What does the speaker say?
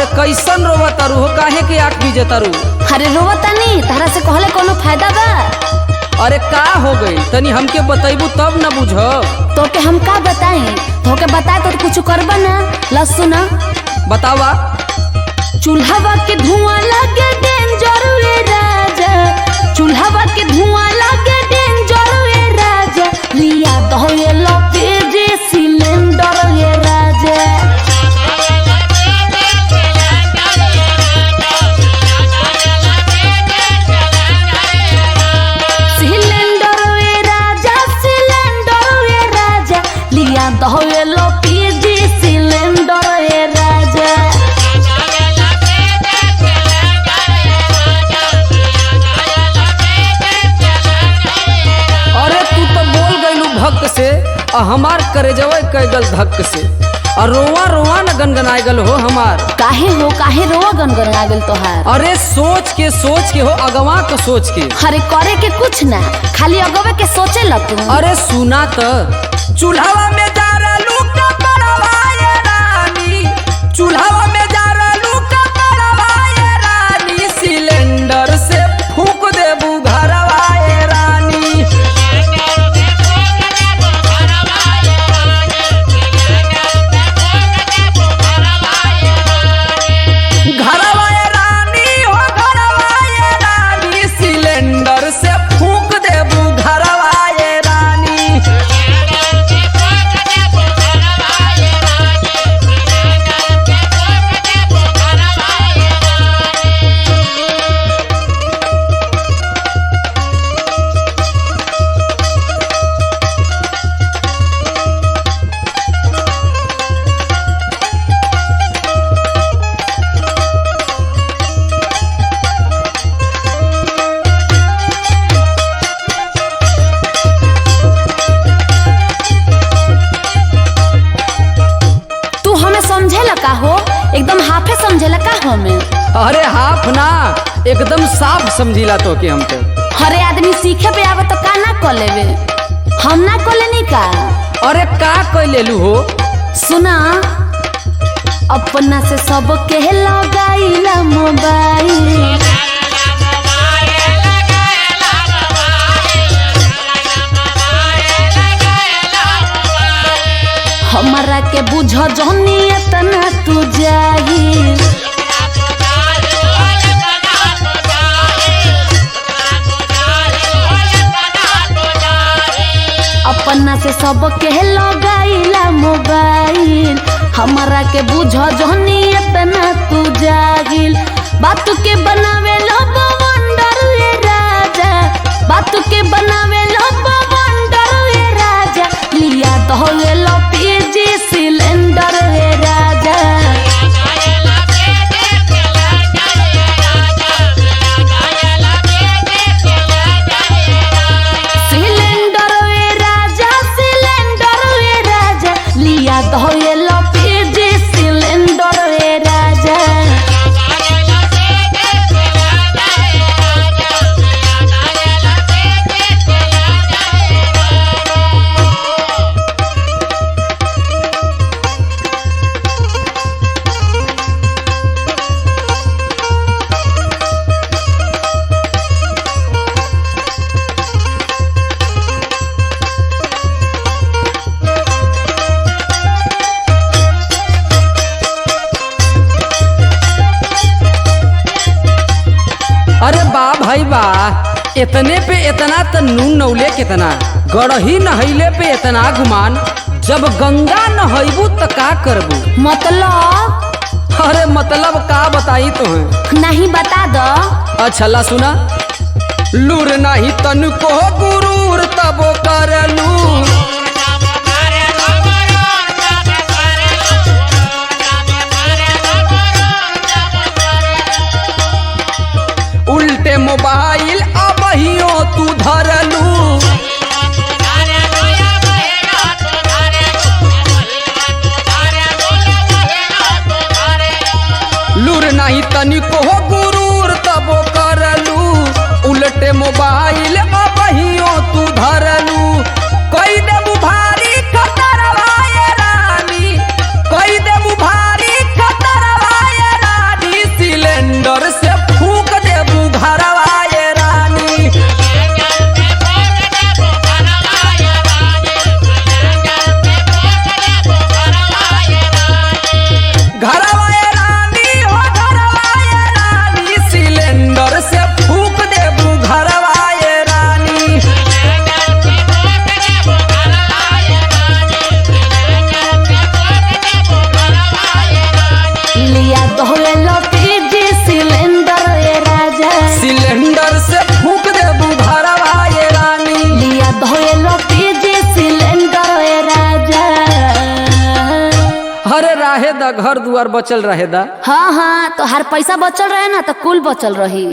कैसन रोवा तारू हो, काहे के आँख बीजे तारू? अरे रोवता नहीं, तारा से कहले कोनो फायदा बा? अरे का हो गई तनी हमके बतैबू तब न बुझ। तो के हम का बताएं? तो के बताए तो कुछ करबा ना। ला सुना, बतावा। चूल्हा के धुआं लगे डेंजर रे राजा, चूल्हा के धुआं लगे डेंजर रे राजा, लिया दो ये लपेजे सिलेंडर रे राजा। सिलेंडर रे राजा, सिलेंडर रे राजा, लिया दो ये लपेजे सिलेंडर रे राजा। भक्त से हमार करेजवे कैगल धक से और रोवा रोवा न गनगनाए गल हो हमार। काहे रोवा गनगना गल तोहार? अरे सोच के हो अगवा को सोच के। अरे करे के कुछ ना, खाली अगवे के सोचे ल तू। अरे सुना तो चूल्हा में जा रहलू का पड़वाए रानी, चूल्हा में जा रहलू का पड़वाए रानी, सिलेंडर से फूंक देबू घरवाए रानी। घरवाए रानी हो घरवाए रानी, सिलेंडर से फूंक देबू घरवाए रानी। का हो एकदम हाफे समझेला का हमें? अरे हाफ ना, एकदम साफ समझीला तो के हमके। अरे आदमी सीखे पे आवे तो का ना कर लेवे, हम ना कर लेनी का? अरे का कर लेलू हो? सुना, अपना से सब के लगाईला मोबाइल, हमारा के बुझ जौनी इतना तू जाही। अपना से सब के लगाईला मोबाइल, हमारा के बुझ जौनी इतना तू जाहिल। बात के बनावे लो बवंडर रे राजा, बात के बनावे लो बवंडर रे राजा, लिया तो ये लो पीजी सिलेंडर रे राजा। सिलेंडर रे राजा, सिलेंडर रे राजा, लिया तो ये लो पीजी सिलेंडर रे राजा। अरे बा भाई बा, इतने पे इतना तो नून नौले कितना, गड़ही नहैले पे इतना गुमान, जब गंगा नहैबू तो का करबू? मतलब? अरे मतलब का बताई तो है? नहीं बता दो। अच्छा ला सुना, लूर नहीं तन को गुरूर तबो करलू, उल्टे मोबाइल अबहियो तू धरलू, लूर नहीं तनिको गुरूर तबो करलू, उल्टे मोबाइल अबहियो तू धरलू। कोई देबू भारी खतरवाए रानी, कोई देबू भारी खतरवाए रानी, दा, घर दुआर बचल रहे दा। हाँ हाँ, तो हर पैसा बचल रहे ना तो कुल बचल रही।